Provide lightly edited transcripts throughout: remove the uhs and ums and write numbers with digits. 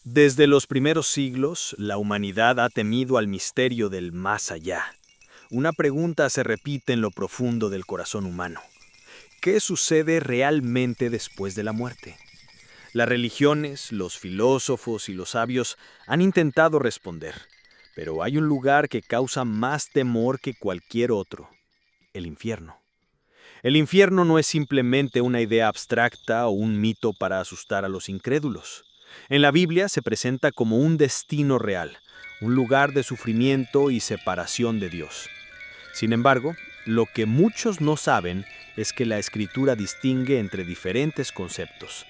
Desde los primeros siglos, la humanidad ha temido al misterio del más allá. Una pregunta se repite en lo profundo del corazón humano. ¿Qué sucede realmente después de la muerte? Las religiones, los filósofos y los sabios han intentado responder, pero hay un lugar que causa más temor que cualquier otro: el infierno. El infierno no es simplemente una idea abstracta o un mito para asustar a los incrédulos. En la Biblia se presenta como un destino real, un lugar de sufrimiento y separación de Dios. Sin embargo, lo que muchos no saben es que la Escritura distingue entre diferentes conceptos: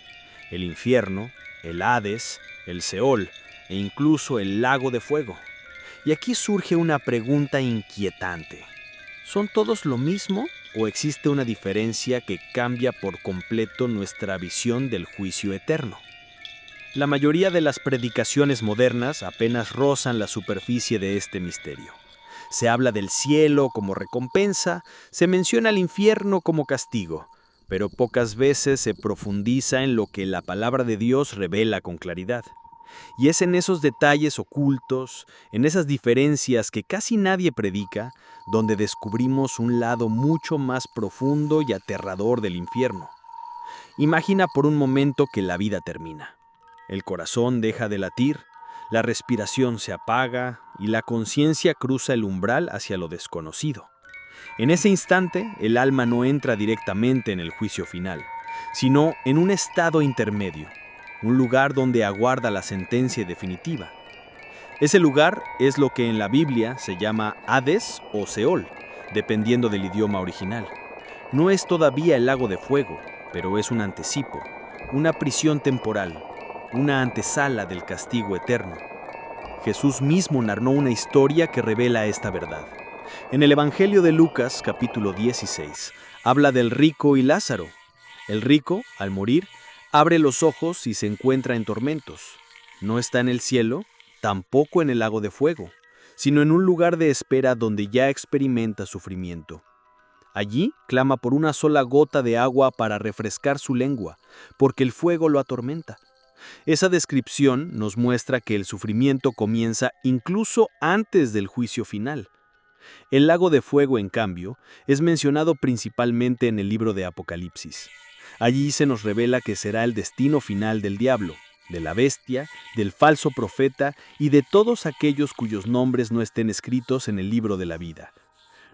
el infierno, el Hades, el Seol e incluso el lago de fuego. Y aquí surge una pregunta inquietante. ¿Son todos lo mismo o existe una diferencia que cambia por completo nuestra visión del juicio eterno? La mayoría de las predicaciones modernas apenas rozan la superficie de este misterio. Se habla del cielo como recompensa, se menciona el infierno como castigo, pero pocas veces se profundiza en lo que la palabra de Dios revela con claridad. Y es en esos detalles ocultos, en esas diferencias que casi nadie predica, donde descubrimos un lado mucho más profundo y aterrador del infierno. Imagina por un momento que la vida termina. El corazón deja de latir, la respiración se apaga y la conciencia cruza el umbral hacia lo desconocido. En ese instante, el alma no entra directamente en el juicio final, sino en un estado intermedio, un lugar donde aguarda la sentencia definitiva. Ese lugar es lo que en la Biblia se llama Hades o Seol, dependiendo del idioma original. No es todavía el lago de fuego, pero es un anticipo, una prisión temporal, una antesala del castigo eterno. Jesús mismo narró una historia que revela esta verdad. En el Evangelio de Lucas, capítulo 16, habla del rico y Lázaro. El rico, al morir, abre los ojos y se encuentra en tormentos. No está en el cielo, tampoco en el lago de fuego, sino en un lugar de espera donde ya experimenta sufrimiento. Allí clama por una sola gota de agua para refrescar su lengua, porque el fuego lo atormenta. Esa descripción nos muestra que el sufrimiento comienza incluso antes del juicio final. El lago de fuego, en cambio, es mencionado principalmente en el libro de Apocalipsis. Allí se nos revela que será el destino final del diablo, de la bestia, del falso profeta y de todos aquellos cuyos nombres no estén escritos en el libro de la vida.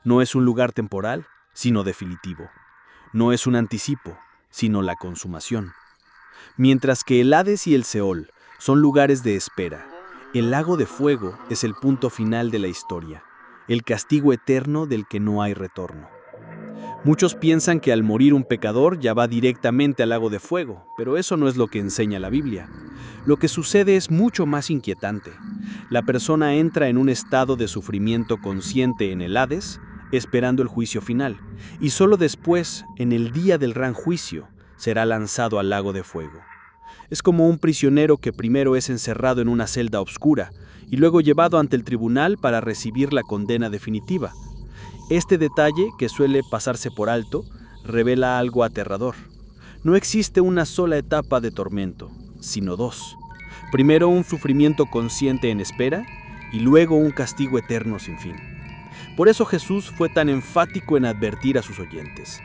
No es un lugar temporal, sino definitivo. No es un anticipo, sino la consumación. Mientras que el Hades y el Seol son lugares de espera, el lago de fuego es el punto final de la historia, el castigo eterno del que no hay retorno. Muchos piensan que al morir un pecador ya va directamente al lago de fuego, pero eso no es lo que enseña la Biblia. Lo que sucede es mucho más inquietante. La persona entra en un estado de sufrimiento consciente en el Hades, esperando el juicio final, y solo después, en el día del gran juicio, será lanzado al lago de fuego. Es como un prisionero que primero es encerrado en una celda oscura y luego llevado ante el tribunal para recibir la condena definitiva. Este detalle, que suele pasarse por alto, revela algo aterrador. No existe una sola etapa de tormento, sino dos. Primero un sufrimiento consciente en espera y luego un castigo eterno sin fin. Por eso Jesús fue tan enfático en advertir a sus oyentes.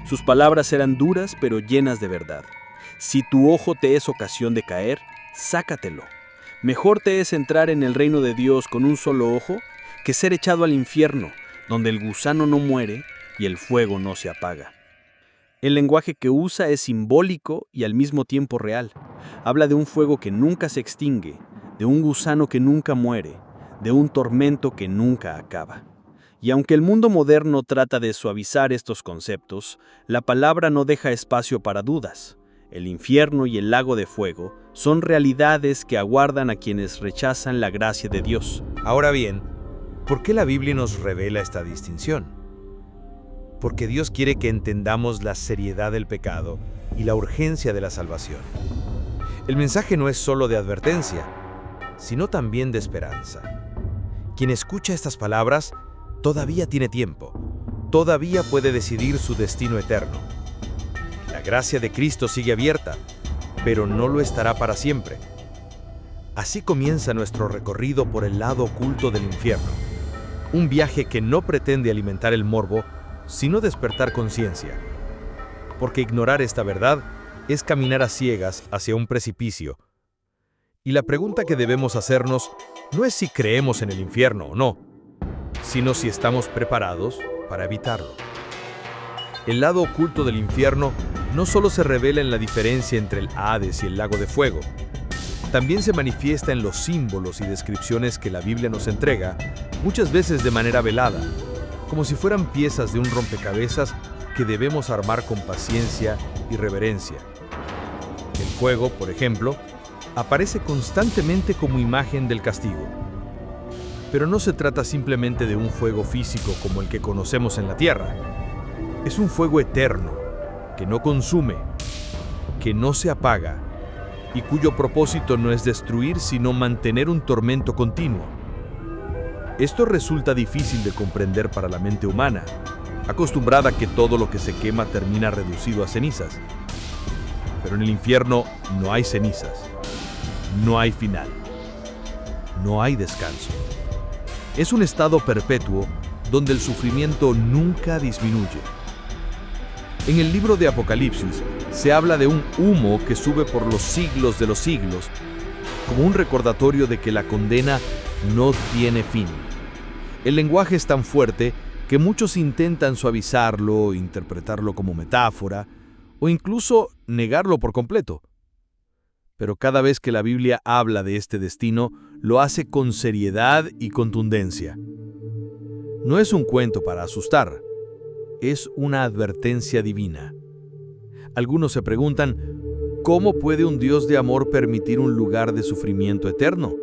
Sus palabras eran duras pero llenas de verdad. Si tu ojo te es ocasión de caer, sácatelo. Mejor te es entrar en el reino de Dios con un solo ojo que ser echado al infierno, donde el gusano no muere y el fuego no se apaga. El lenguaje que usa es simbólico y al mismo tiempo real. Habla de un fuego que nunca se extingue, de un gusano que nunca muere, de un tormento que nunca acaba. Y aunque el mundo moderno trata de suavizar estos conceptos, la palabra no deja espacio para dudas. El infierno y el lago de fuego son realidades que aguardan a quienes rechazan la gracia de Dios. Ahora bien, ¿por qué la Biblia nos revela esta distinción? Porque Dios quiere que entendamos la seriedad del pecado y la urgencia de la salvación. El mensaje no es solo de advertencia, sino también de esperanza. Quien escucha estas palabras todavía tiene tiempo, todavía puede decidir su destino eterno. La gracia de Cristo sigue abierta, pero no lo estará para siempre. Así comienza nuestro recorrido por el lado oculto del infierno. Un viaje que no pretende alimentar el morbo, sino despertar conciencia. Porque ignorar esta verdad es caminar a ciegas hacia un precipicio. Y la pregunta que debemos hacernos no es si creemos en el infierno o no, sino si estamos preparados para evitarlo. El lado oculto del infierno no solo se revela en la diferencia entre el Hades y el lago de fuego, también se manifiesta en los símbolos y descripciones que la Biblia nos entrega, muchas veces de manera velada, como si fueran piezas de un rompecabezas que debemos armar con paciencia y reverencia. El fuego, por ejemplo, aparece constantemente como imagen del castigo. Pero no se trata simplemente de un fuego físico como el que conocemos en la tierra. Es un fuego eterno, que no consume, que no se apaga, y cuyo propósito no es destruir, sino mantener un tormento continuo. Esto resulta difícil de comprender para la mente humana, acostumbrada a que todo lo que se quema termina reducido a cenizas. Pero en el infierno no hay cenizas, no hay final, no hay descanso. Es un estado perpetuo donde el sufrimiento nunca disminuye. En el libro de Apocalipsis se habla de un humo que sube por los siglos de los siglos, como un recordatorio de que la condena no tiene fin. El lenguaje es tan fuerte que muchos intentan suavizarlo, interpretarlo como metáfora, o incluso negarlo por completo. Pero cada vez que la Biblia habla de este destino, lo hace con seriedad y contundencia. No es un cuento para asustar, es una advertencia divina. Algunos se preguntan, ¿cómo puede un Dios de amor permitir un lugar de sufrimiento eterno?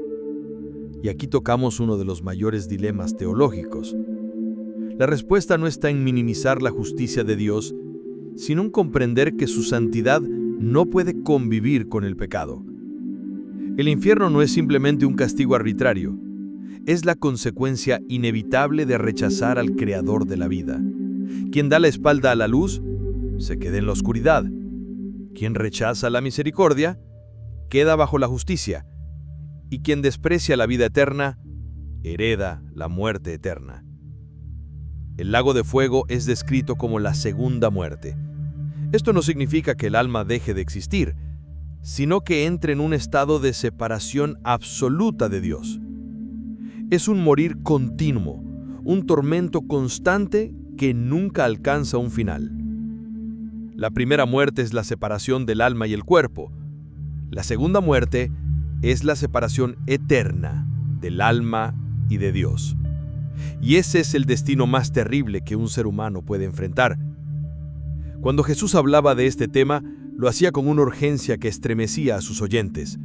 Y aquí tocamos uno de los mayores dilemas teológicos. La respuesta no está en minimizar la justicia de Dios, sino en comprender que su santidad no puede convivir con el pecado. El infierno no es simplemente un castigo arbitrario, es la consecuencia inevitable de rechazar al Creador de la vida. Quien da la espalda a la luz, se queda en la oscuridad. Quien rechaza la misericordia, queda bajo la justicia. Y quien desprecia la vida eterna, hereda la muerte eterna. El lago de fuego es descrito como la segunda muerte. Esto no significa que el alma deje de existir, sino que entre en un estado de separación absoluta de Dios. Es un morir continuo, un tormento constante que nunca alcanza un final. La primera muerte es la separación del alma y el cuerpo. La segunda muerte es la separación eterna del alma y de Dios. Y ese es el destino más terrible que un ser humano puede enfrentar. Cuando Jesús hablaba de este tema, lo hacía con una urgencia que estremecía a sus oyentes.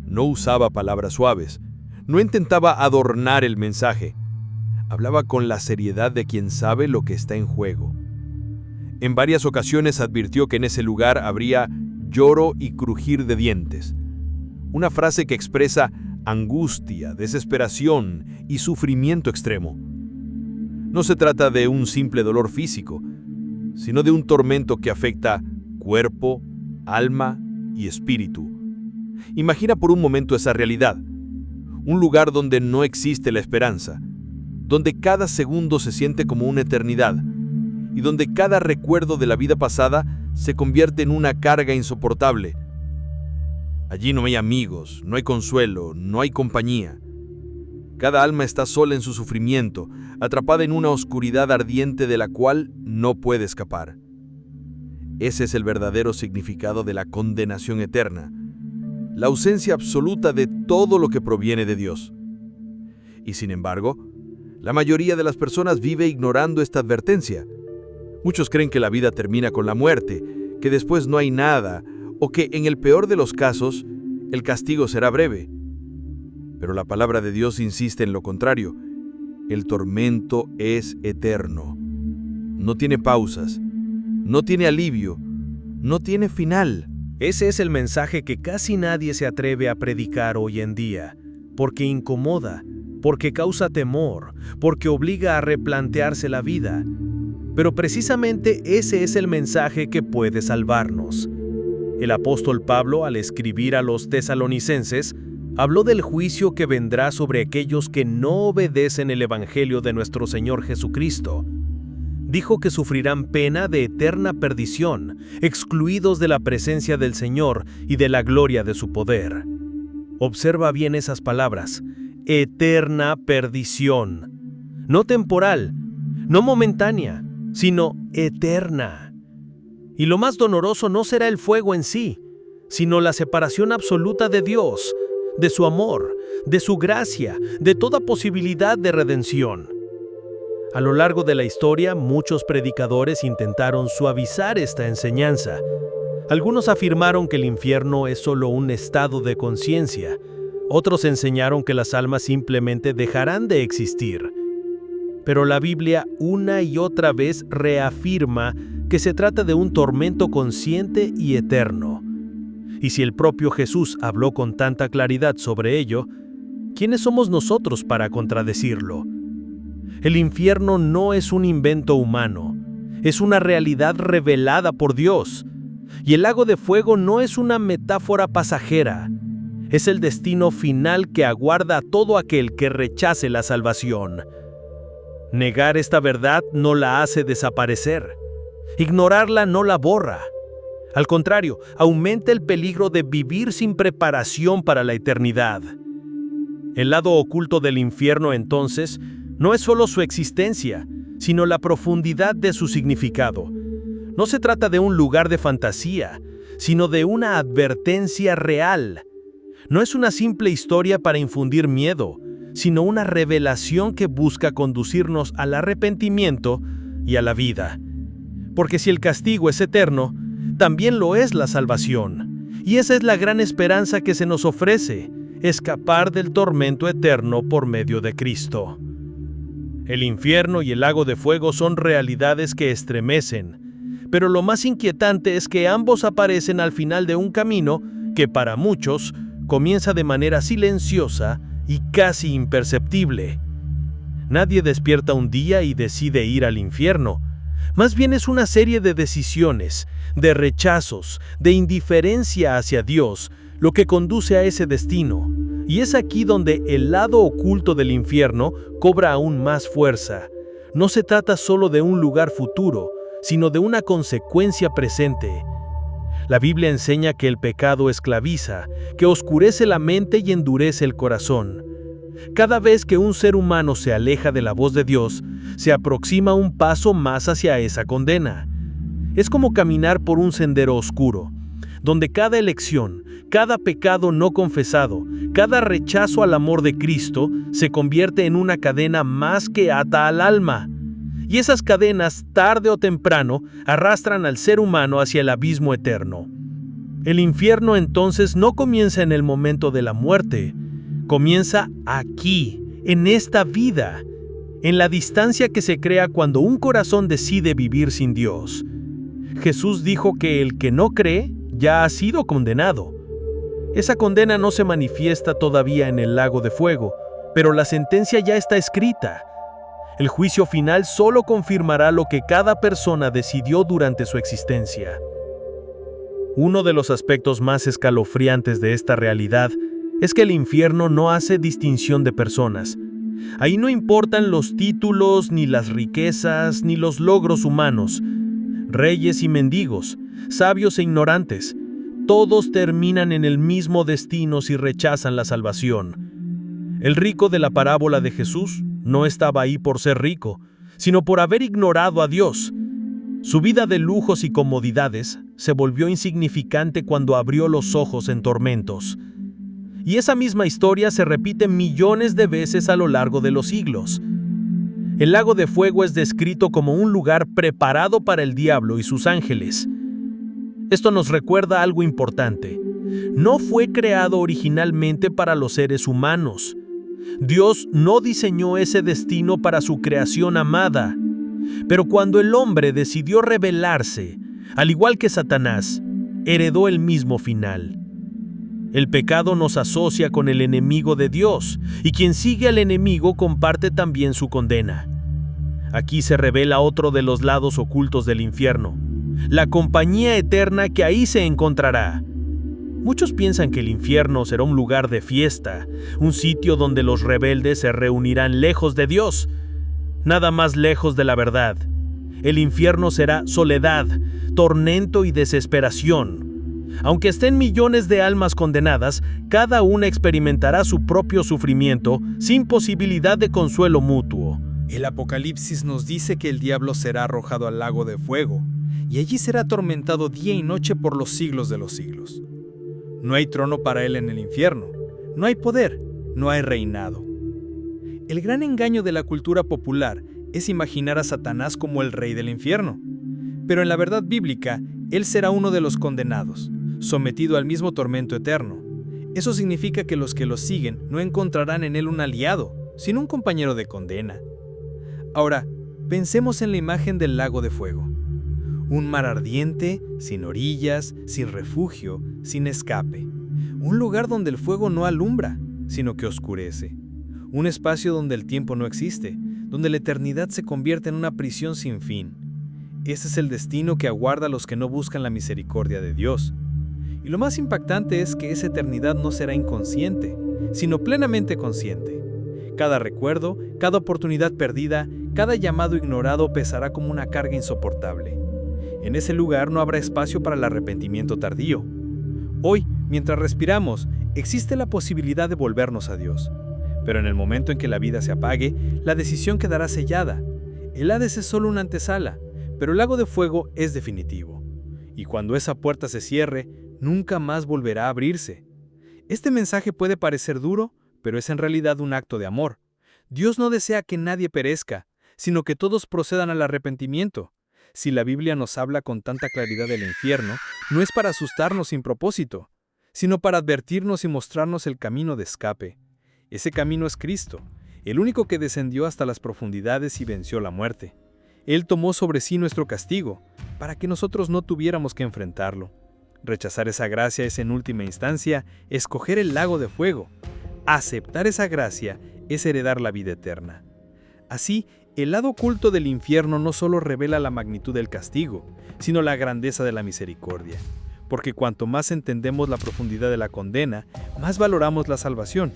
No usaba palabras suaves, no intentaba adornar el mensaje. Hablaba con la seriedad de quien sabe lo que está en juego. En varias ocasiones advirtió que en ese lugar habría lloro y crujir de dientes. Una frase que expresa angustia, desesperación y sufrimiento extremo. No se trata de un simple dolor físico, sino de un tormento que afecta cuerpo, alma y espíritu. Imagina por un momento esa realidad. Un lugar donde no existe la esperanza, donde cada segundo se siente como una eternidad y donde cada recuerdo de la vida pasada se convierte en una carga insoportable. Allí no hay amigos, no hay consuelo, no hay compañía. Cada alma está sola en su sufrimiento, atrapada en una oscuridad ardiente de la cual no puede escapar. Ese es el verdadero significado de la condenación eterna, la ausencia absoluta de todo lo que proviene de Dios. Y sin embargo, la mayoría de las personas vive ignorando esta advertencia. Muchos creen que la vida termina con la muerte, que después no hay nada, o que en el peor de los casos, el castigo será breve. Pero la palabra de Dios insiste en lo contrario. El tormento es eterno. No tiene pausas, no tiene alivio, no tiene final. Ese es el mensaje que casi nadie se atreve a predicar hoy en día, porque incomoda, porque causa temor, porque obliga a replantearse la vida. Pero precisamente ese es el mensaje que puede salvarnos. El apóstol Pablo, al escribir a los tesalonicenses, Habló del juicio que vendrá sobre aquellos que no obedecen el Evangelio de nuestro Señor Jesucristo. Dijo que sufrirán pena de eterna perdición, excluidos de la presencia del Señor y de la gloria de su poder. Observa bien esas palabras: eterna perdición. No temporal, no momentánea, sino eterna. Y lo más doloroso no será el fuego en sí, sino la separación absoluta de Dios, de su amor, de su gracia, de toda posibilidad de redención. A lo largo de la historia, muchos predicadores intentaron suavizar esta enseñanza. Algunos afirmaron que el infierno es solo un estado de conciencia. Otros enseñaron que las almas simplemente dejarán de existir. Pero la Biblia una y otra vez reafirma que se trata de un tormento consciente y eterno. Y si el propio Jesús habló con tanta claridad sobre ello, ¿quiénes somos nosotros para contradecirlo? El infierno no es un invento humano, es una realidad revelada por Dios. Y el lago de fuego no es una metáfora pasajera, es el destino final que aguarda a todo aquel que rechace la salvación. Negar esta verdad no la hace desaparecer. Ignorarla no la borra. Al contrario, aumenta el peligro de vivir sin preparación para la eternidad. El lado oculto del infierno, entonces, no es solo su existencia, sino la profundidad de su significado. No se trata de un lugar de fantasía, sino de una advertencia real. No es una simple historia para infundir miedo, sino una revelación que busca conducirnos al arrepentimiento y a la vida. Porque si el castigo es eterno, también lo es la salvación. Y esa es la gran esperanza que se nos ofrece, escapar del tormento eterno por medio de Cristo. El infierno y el lago de fuego son realidades que estremecen, pero lo más inquietante es que ambos aparecen al final de un camino que para muchos comienza de manera silenciosa y casi imperceptible. Nadie despierta un día y decide ir al infierno. Más bien es una serie de decisiones, de rechazos, de indiferencia hacia Dios, lo que conduce a ese destino. Y es aquí donde el lado oculto del infierno cobra aún más fuerza. No se trata solo de un lugar futuro, sino de una consecuencia presente. La Biblia enseña que el pecado esclaviza, que oscurece la mente y endurece el corazón. Cada vez que un ser humano se aleja de la voz de Dios, se aproxima un paso más hacia esa condena. Es como caminar por un sendero oscuro, donde cada elección, cada pecado no confesado, cada rechazo al amor de Cristo se convierte en una cadena más que ata al alma. Y esas cadenas, tarde o temprano, arrastran al ser humano hacia el abismo eterno. El infierno entonces no comienza en el momento de la muerte, comienza aquí, en esta vida, en la distancia que se crea cuando un corazón decide vivir sin Dios. Jesús dijo que el que no cree ya ha sido condenado. Esa condena no se manifiesta todavía en el lago de fuego, pero la sentencia ya está escrita. El juicio final solo confirmará lo que cada persona decidió durante su existencia. Uno de los aspectos más escalofriantes de esta realidad es que el infierno no hace distinción de personas. Ahí no importan los títulos, ni las riquezas, ni los logros humanos. Reyes y mendigos, sabios e ignorantes, todos terminan en el mismo destino si rechazan la salvación. El rico de la parábola de Jesús no estaba ahí por ser rico, sino por haber ignorado a Dios. Su vida de lujos y comodidades se volvió insignificante cuando abrió los ojos en tormentos. Y esa misma historia se repite millones de veces a lo largo de los siglos. El lago de fuego es descrito como un lugar preparado para el diablo y sus ángeles. Esto nos recuerda algo importante. No fue creado originalmente para los seres humanos. Dios no diseñó ese destino para su creación amada. Pero cuando el hombre decidió rebelarse, al igual que Satanás, heredó el mismo final. El pecado nos asocia con el enemigo de Dios, y quien sigue al enemigo comparte también su condena. Aquí se revela otro de los lados ocultos del infierno, la compañía eterna que ahí se encontrará. Muchos piensan que el infierno será un lugar de fiesta, un sitio donde los rebeldes se reunirán lejos de Dios, nada más lejos de la verdad. El infierno será soledad, tormento y desesperación. Aunque estén millones de almas condenadas, cada una experimentará su propio sufrimiento sin posibilidad de consuelo mutuo. El Apocalipsis nos dice que el diablo será arrojado al lago de fuego, y allí será atormentado día y noche por los siglos de los siglos. No hay trono para él en el infierno, no hay poder, no hay reinado. El gran engaño de la cultura popular es imaginar a Satanás como el rey del infierno. Pero en la verdad bíblica, él será uno de los condenados, sometido al mismo tormento eterno. Eso significa que los que lo siguen no encontrarán en él un aliado, sino un compañero de condena. Ahora, pensemos en la imagen del lago de fuego. Un mar ardiente, sin orillas, sin refugio, sin escape. Un lugar donde el fuego no alumbra, sino que oscurece. Un espacio donde el tiempo no existe, donde la eternidad se convierte en una prisión sin fin. Ese es el destino que aguarda a los que no buscan la misericordia de Dios. Y lo más impactante es que esa eternidad no será inconsciente, sino plenamente consciente. Cada recuerdo, cada oportunidad perdida, cada llamado ignorado pesará como una carga insoportable. En ese lugar no habrá espacio para el arrepentimiento tardío. Hoy, mientras respiramos, existe la posibilidad de volvernos a Dios. Pero en el momento en que la vida se apague, la decisión quedará sellada. El Hades es solo una antesala, pero el lago de fuego es definitivo. Y cuando esa puerta se cierre, nunca más volverá a abrirse. Este mensaje puede parecer duro, pero es en realidad un acto de amor. Dios no desea que nadie perezca, sino que todos procedan al arrepentimiento. Si la Biblia nos habla con tanta claridad del infierno, no es para asustarnos sin propósito, sino para advertirnos y mostrarnos el camino de escape. Ese camino es Cristo, el único que descendió hasta las profundidades y venció la muerte. Él tomó sobre sí nuestro castigo, para que nosotros no tuviéramos que enfrentarlo. Rechazar esa gracia es, en última instancia, escoger el lago de fuego. Aceptar esa gracia es heredar la vida eterna. Así, el lado oculto del infierno no solo revela la magnitud del castigo, sino la grandeza de la misericordia. Porque cuanto más entendemos la profundidad de la condena, más valoramos la salvación.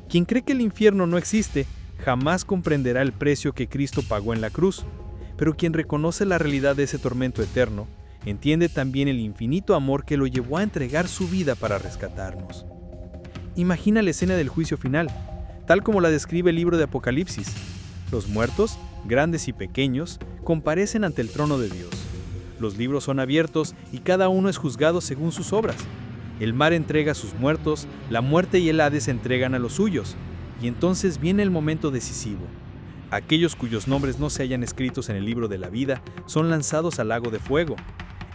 Quien cree que el infierno no existe, jamás comprenderá el precio que Cristo pagó en la cruz. Pero quien reconoce la realidad de ese tormento eterno, entiende también el infinito amor que lo llevó a entregar su vida para rescatarnos. Imagina la escena del juicio final, tal como la describe el libro de Apocalipsis. Los muertos, grandes y pequeños, comparecen ante el trono de Dios. Los libros son abiertos y cada uno es juzgado según sus obras. El mar entrega a sus muertos, la muerte y el Hades entregan a los suyos, y entonces viene el momento decisivo. Aquellos cuyos nombres no se hayan escritos en el libro de la vida son lanzados al lago de fuego.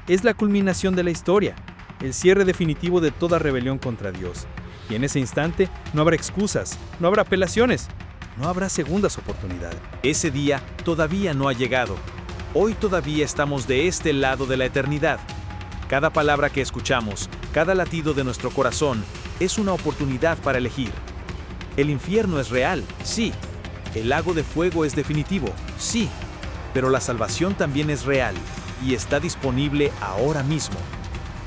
Es la culminación de la historia, el cierre definitivo de toda rebelión contra Dios. Y en ese instante no habrá excusas, no habrá apelaciones, no habrá segundas oportunidades. Ese día todavía no ha llegado. Hoy todavía estamos de este lado de la eternidad. Cada palabra que escuchamos, cada latido de nuestro corazón, es una oportunidad para elegir. El infierno es real, sí. El lago de fuego es definitivo, sí. Pero la salvación también es real y está disponible ahora mismo.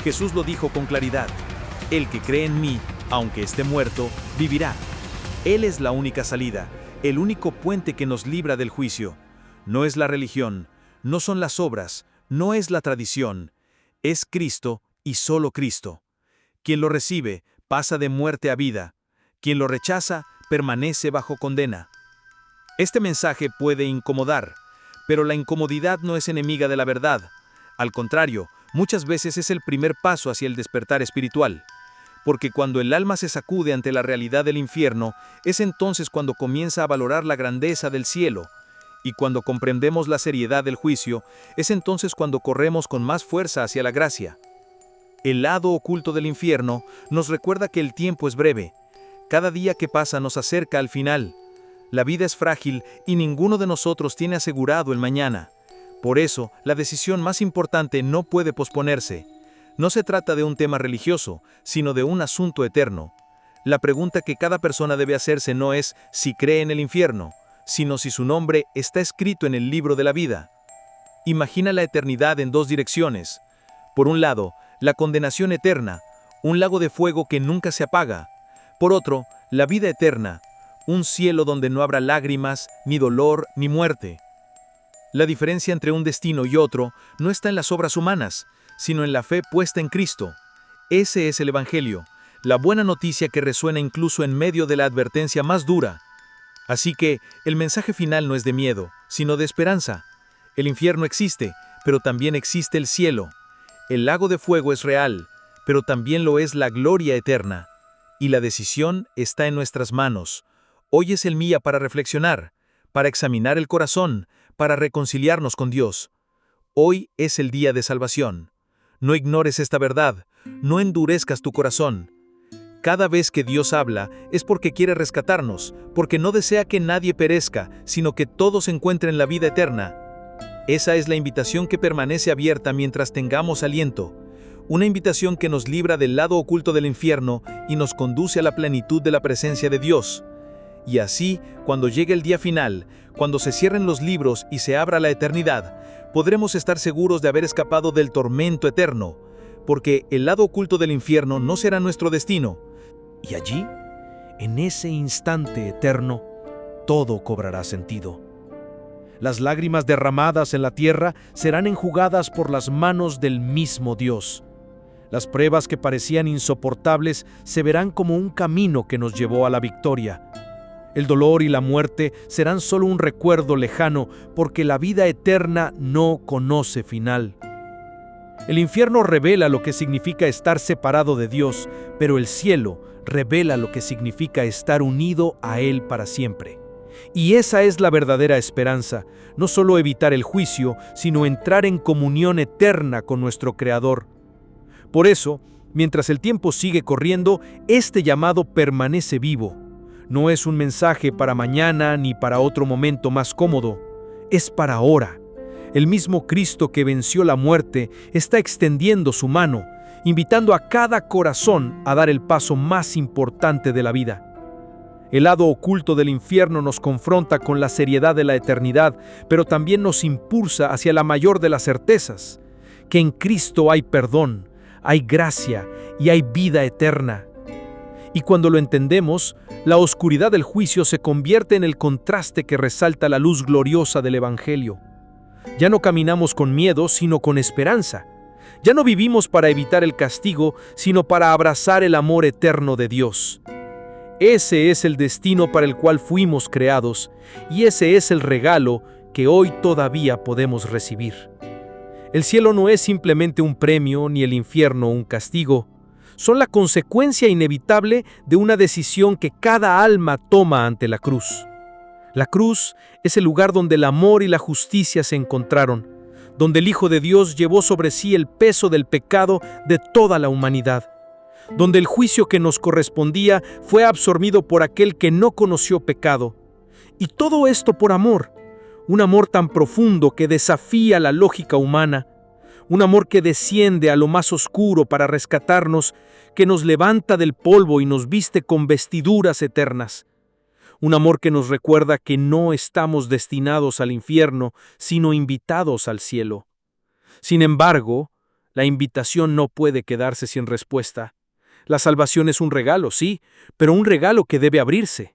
Jesús lo dijo con claridad: el que cree en mí, aunque esté muerto, vivirá. Él es la única salida, el único puente que nos libra del juicio. No es la religión, no son las obras, no es la tradición. Es Cristo y solo Cristo. Quien lo recibe pasa de muerte a vida. Quien lo rechaza permanece bajo condena. Este mensaje puede incomodar, pero la incomodidad no es enemiga de la verdad. Al contrario, muchas veces es el primer paso hacia el despertar espiritual. Porque cuando el alma se sacude ante la realidad del infierno, es entonces cuando comienza a valorar la grandeza del cielo. Y cuando comprendemos la seriedad del juicio, es entonces cuando corremos con más fuerza hacia la gracia. El lado oculto del infierno nos recuerda que el tiempo es breve. Cada día que pasa nos acerca al final. La vida es frágil y ninguno de nosotros tiene asegurado el mañana. Por eso, la decisión más importante no puede posponerse. No se trata de un tema religioso, sino de un asunto eterno. La pregunta que cada persona debe hacerse no es si cree en el infierno, sino si su nombre está escrito en el libro de la vida. Imagina la eternidad en dos direcciones. Por un lado, la condenación eterna, un lago de fuego que nunca se apaga. Por otro, la vida eterna, un cielo donde no habrá lágrimas, ni dolor, ni muerte. La diferencia entre un destino y otro no está en las obras humanas, sino en la fe puesta en Cristo. Ese es el Evangelio, la buena noticia que resuena incluso en medio de la advertencia más dura. Así que el mensaje final no es de miedo, sino de esperanza. El infierno existe, pero también existe el cielo. El lago de fuego es real, pero también lo es la gloria eterna. Y la decisión está en nuestras manos. Hoy es el día para reflexionar, para examinar el corazón, para reconciliarnos con Dios. Hoy es el día de salvación. No ignores esta verdad, no endurezcas tu corazón. Cada vez que Dios habla es porque quiere rescatarnos, porque no desea que nadie perezca, sino que todos encuentren la vida eterna. Esa es la invitación que permanece abierta mientras tengamos aliento. Una invitación que nos libra del lado oculto del infierno y nos conduce a la plenitud de la presencia de Dios. Y así, cuando llegue el día final, cuando se cierren los libros y se abra la eternidad, podremos estar seguros de haber escapado del tormento eterno, porque el lado oculto del infierno no será nuestro destino. Y allí, en ese instante eterno, todo cobrará sentido. Las lágrimas derramadas en la tierra serán enjugadas por las manos del mismo Dios. Las pruebas que parecían insoportables se verán como un camino que nos llevó a la victoria. El dolor y la muerte serán solo un recuerdo lejano, porque la vida eterna no conoce final. El infierno revela lo que significa estar separado de Dios, pero el cielo revela lo que significa estar unido a Él para siempre. Y esa es la verdadera esperanza, no solo evitar el juicio, sino entrar en comunión eterna con nuestro Creador. Por eso, mientras el tiempo sigue corriendo, este llamado permanece vivo. No es un mensaje para mañana ni para otro momento más cómodo, es para ahora. El mismo Cristo que venció la muerte está extendiendo su mano, invitando a cada corazón a dar el paso más importante de la vida. El lado oculto del infierno nos confronta con la seriedad de la eternidad, pero también nos impulsa hacia la mayor de las certezas, que en Cristo hay perdón, hay gracia y hay vida eterna. Y cuando lo entendemos, la oscuridad del juicio se convierte en el contraste que resalta la luz gloriosa del Evangelio. Ya no caminamos con miedo, sino con esperanza. Ya no vivimos para evitar el castigo, sino para abrazar el amor eterno de Dios. Ese es el destino para el cual fuimos creados, y ese es el regalo que hoy todavía podemos recibir. El cielo no es simplemente un premio, ni el infierno un castigo. Son la consecuencia inevitable de una decisión que cada alma toma ante la cruz. La cruz es el lugar donde el amor y la justicia se encontraron, donde el Hijo de Dios llevó sobre sí el peso del pecado de toda la humanidad, donde el juicio que nos correspondía fue absorbido por aquel que no conoció pecado. Y todo esto por amor, un amor tan profundo que desafía la lógica humana, un amor que desciende a lo más oscuro para rescatarnos, que nos levanta del polvo y nos viste con vestiduras eternas. Un amor que nos recuerda que no estamos destinados al infierno, sino invitados al cielo. Sin embargo, la invitación no puede quedarse sin respuesta. La salvación es un regalo, sí, pero un regalo que debe abrirse.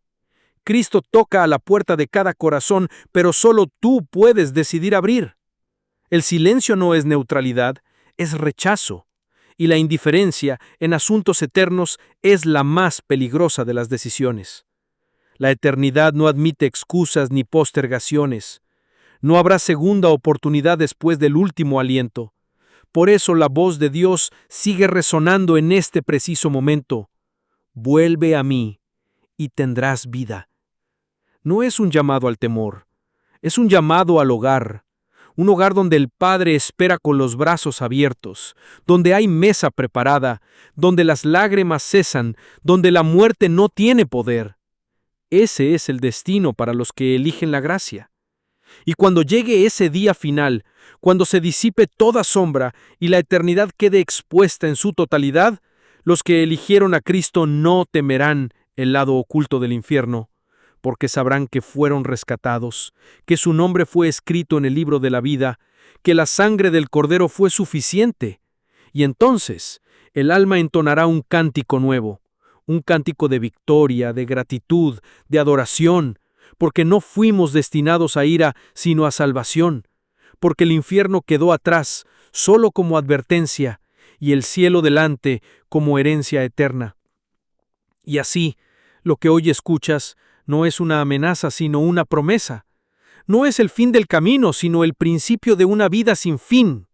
Cristo toca a la puerta de cada corazón, pero solo tú puedes decidir abrir. El silencio no es neutralidad, es rechazo. Y la indiferencia en asuntos eternos es la más peligrosa de las decisiones. La eternidad no admite excusas ni postergaciones. No habrá segunda oportunidad después del último aliento. Por eso la voz de Dios sigue resonando en este preciso momento. Vuelve a mí y tendrás vida. No es un llamado al temor, es un llamado al hogar. Un hogar donde el Padre espera con los brazos abiertos, donde hay mesa preparada, donde las lágrimas cesan, donde la muerte no tiene poder. Ese es el destino para los que eligen la gracia. Y cuando llegue ese día final, cuando se disipe toda sombra y la eternidad quede expuesta en su totalidad, los que eligieron a Cristo no temerán el lado oculto del infierno, porque sabrán que fueron rescatados, que su nombre fue escrito en el libro de la vida, que la sangre del Cordero fue suficiente. Y entonces, El alma entonará un cántico nuevo, un cántico de victoria, de gratitud, de adoración, porque no fuimos destinados a ira, sino a salvación, porque el infierno quedó atrás, solo como advertencia, y el cielo delante, como herencia eterna. Y así, lo que hoy escuchas no es una amenaza, sino una promesa. No es el fin del camino, sino el principio de una vida sin fin.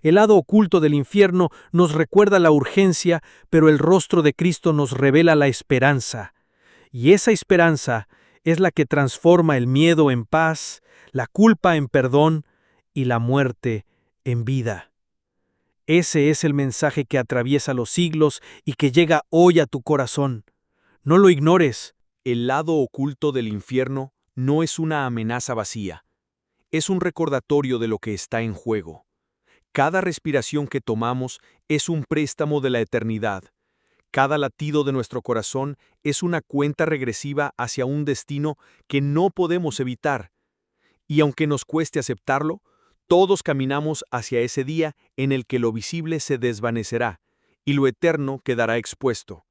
El lado oculto del infierno nos recuerda la urgencia, pero el rostro de Cristo nos revela la esperanza. Y esa esperanza es la que transforma el miedo en paz, la culpa en perdón y la muerte en vida. Ese es el mensaje que atraviesa los siglos y que llega hoy a tu corazón. No lo ignores. El lado oculto del infierno no es una amenaza vacía. Es un recordatorio de lo que está en juego. Cada respiración que tomamos es un préstamo de la eternidad. Cada latido de nuestro corazón es una cuenta regresiva hacia un destino que no podemos evitar. Y aunque nos cueste aceptarlo, todos caminamos hacia ese día en el que lo visible se desvanecerá y lo eterno quedará expuesto.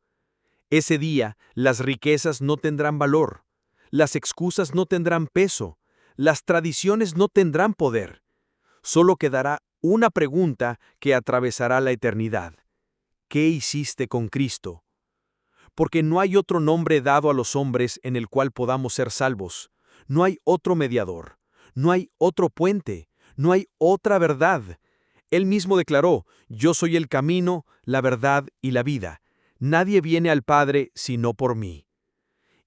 Ese día, las riquezas no tendrán valor, las excusas no tendrán peso, las tradiciones no tendrán poder. Solo quedará una pregunta que atravesará la eternidad. ¿Qué hiciste con Cristo? Porque no hay otro nombre dado a los hombres en el cual podamos ser salvos. No hay otro mediador. No hay otro puente. No hay otra verdad. Él mismo declaró: yo soy el camino, la verdad y la vida. Nadie viene al Padre sino por mí.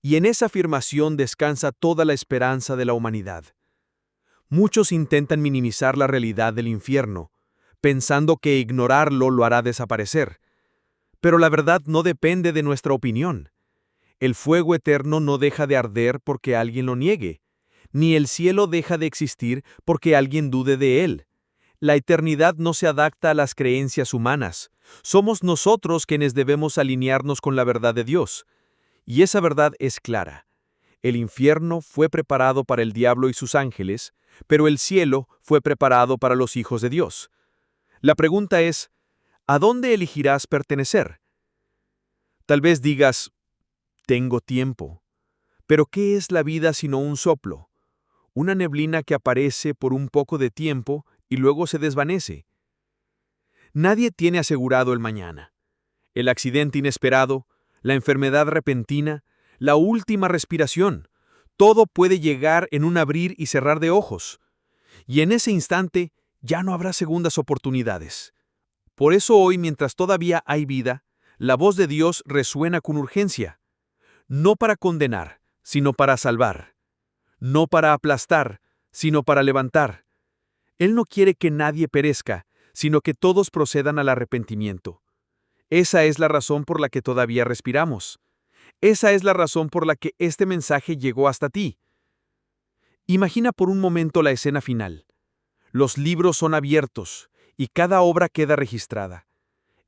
Y en esa afirmación descansa toda la esperanza de la humanidad. Muchos intentan minimizar la realidad del infierno, pensando que ignorarlo lo hará desaparecer. Pero la verdad no depende de nuestra opinión. El fuego eterno no deja de arder porque alguien lo niegue, ni el cielo deja de existir porque alguien dude de él. La eternidad no se adapta a las creencias humanas. Somos nosotros quienes debemos alinearnos con la verdad de Dios. Y esa verdad es clara. El infierno fue preparado para el diablo y sus ángeles, pero el cielo fue preparado para los hijos de Dios. La pregunta es: ¿a dónde elegirás pertenecer? Tal vez digas: tengo tiempo. Pero ¿qué es la vida sino un soplo? Una neblina que aparece por un poco de tiempo y luego se desvanece. Nadie tiene asegurado el mañana. El accidente inesperado, la enfermedad repentina, la última respiración, todo puede llegar en un abrir y cerrar de ojos. Y en ese instante ya no habrá segundas oportunidades. Por eso hoy, mientras todavía hay vida, la voz de Dios resuena con urgencia. No para condenar, sino para salvar. No para aplastar, sino para levantar. Él no quiere que nadie perezca, sino que todos procedan al arrepentimiento. Esa es la razón por la que todavía respiramos. Esa es la razón por la que este mensaje llegó hasta ti. Imagina por un momento la escena final. Los libros son abiertos y cada obra queda registrada.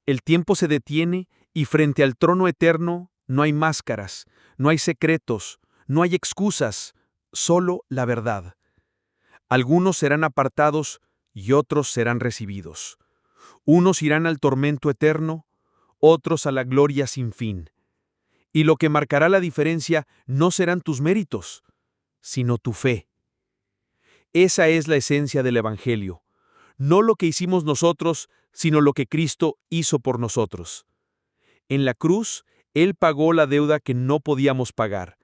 El tiempo se detiene y frente al trono eterno no hay máscaras, no hay secretos, no hay excusas, solo la verdad. Algunos serán apartados y otros serán recibidos. Unos irán al tormento eterno, otros a la gloria sin fin. Y lo que marcará la diferencia no serán tus méritos, sino tu fe. Esa es la esencia del Evangelio. No lo que hicimos nosotros, sino lo que Cristo hizo por nosotros. En la cruz, Él pagó la deuda que no podíamos pagar.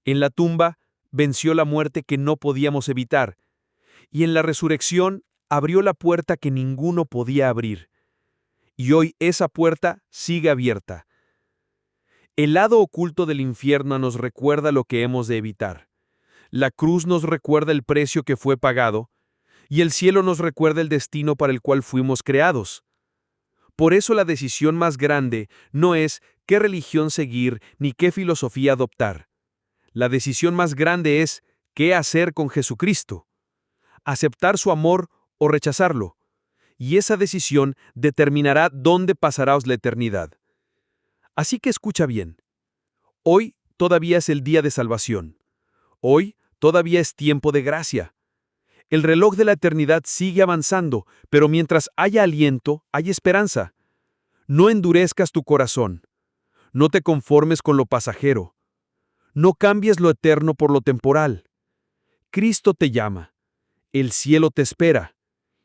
En la tumba, venció la muerte que no podíamos evitar. Y en la resurrección, abrió la puerta que ninguno podía abrir. Y hoy esa puerta sigue abierta. El lado oculto del infierno nos recuerda lo que hemos de evitar. La cruz nos recuerda el precio que fue pagado, y el cielo nos recuerda el destino para el cual fuimos creados. Por eso la decisión más grande no es qué religión seguir ni qué filosofía adoptar. La decisión más grande es qué hacer con Jesucristo. Aceptar su amor o rechazarlo. Y esa decisión determinará dónde pasarás la eternidad. Así que escucha bien. Hoy todavía es el día de salvación. Hoy todavía es tiempo de gracia. El reloj de la eternidad sigue avanzando, pero mientras haya aliento, hay esperanza. No endurezcas tu corazón. No te conformes con lo pasajero. No cambies lo eterno por lo temporal. Cristo te llama. El cielo te espera.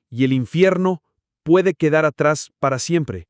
Y el infierno puede quedar atrás para siempre,